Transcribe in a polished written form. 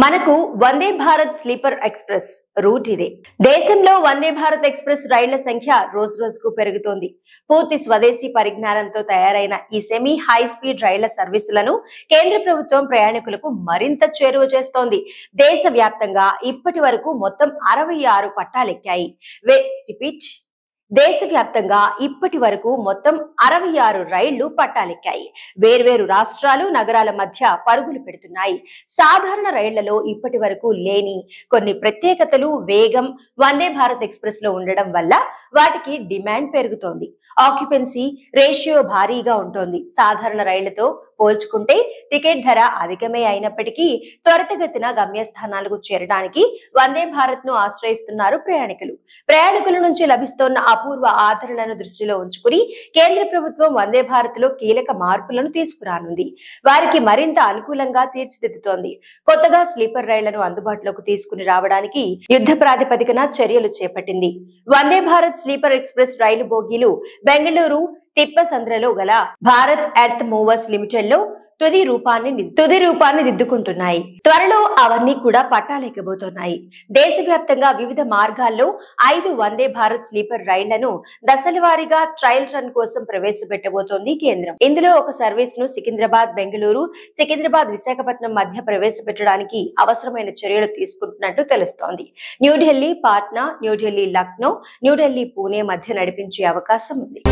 మనకు Vande Bharat sleeper express route ఇదే. దేశంలో వందే భారత్ ఎక్స్ప్రెస్ రైళ్ల సంఖ్య రోజు రోజుకు పెరుగుతోంది. పూర్తి స్వదేశీ పరిజ్ఞానంతో తయారైన ఈ సెమీ హై స్పీడ్ రైళ్ల సర్వీసులను కేంద్ర ప్రభుత్వం ప్రయాణికులకు మరింత చేరువ చేస్తోంది. దేశవ్యాప్తంగా ఇప్పటి వరకు మొత్తం 66 పట్టాలెక్కాయి. దేశవ్యాప్తంగా ఇప్పటి వరకు మొత్తం 66 రైళ్లు పట్టాలెక్కాయి. వేర్వేరు రాష్ట్రాలు, నగరాల మధ్య పరుగులు పెడుతున్నాయి. సాధారణ రైళ్లలో ఇప్పటి వరకు లేని కొన్ని ప్రత్యేకతలు, వేగం వందే భారత్ ఎక్స్ప్రెస్ లో ఉండడం వల్ల వాటికి డిమాండ్ పెరుగుతోంది. ఆక్యుపెన్సీ రేషియో భారీగా ఉంటుంది. సాధారణ రైళ్లతో పోల్చుకుంటే టికెట్ ధర అధికమే అయినప్పటికీ త్వరితగతిన గమ్యస్థానాలకు చేరడానికి వందే భారత్ ను ఆశ్రయిస్తున్నారు ప్రయాణికులు. ప్రయాణికుల నుంచి లభిస్తోన్న అపూర్వ ఆదరణను దృష్టిలో ఉంచుకుని కేంద్ర ప్రభుత్వం వందే భారత్ లో కీలక మార్పులను తీసుకురానుంది. వారికి మరింత అనుకూలంగా తీర్చిదిద్దుతోంది. కొత్తగా స్లీపర్ రైళ్లను అందుబాటులోకి తీసుకుని రావడానికి యుద్ధ ప్రాతిపదికన చర్యలు చేపట్టింది. వందే భారత్ స్లీపర్ ఎక్స్ప్రెస్ రైలు బోగీలు బెంగళూరు తిప్పసంద్రలో గల భారత్ ఎర్త్ మూవర్స్ లిమిటెడ్ లో తుది రూపాన్ని దిద్దుకుంటున్నాయి. త్వరలో అవన్నీ కూడా పట్టాలెక్కబోతున్నాయి. దేశవ్యాప్తంగా వివిధ మార్గాల్లో 5 వందే భారత్ స్లీపర్ రైళ్లను దశల వారీగా ట్రయల్ రన్ కోసం ప్రవేశపెట్టబోతోంది కేంద్రం. ఇందులో ఒక సర్వీస్ ను సికింద్రాబాద్ బెంగళూరు, సికింద్రాబాద్ విశాఖపట్నం మధ్య ప్రవేశపెట్టడానికి అవసరమైన చర్యలు తీసుకుంటున్నట్టు తెలుస్తోంది. న్యూఢిల్లీ పాట్నా, న్యూఢిల్లీ లక్నో, న్యూఢిల్లీ పూణే మధ్య నడిపించే అవకాశం ఉంది.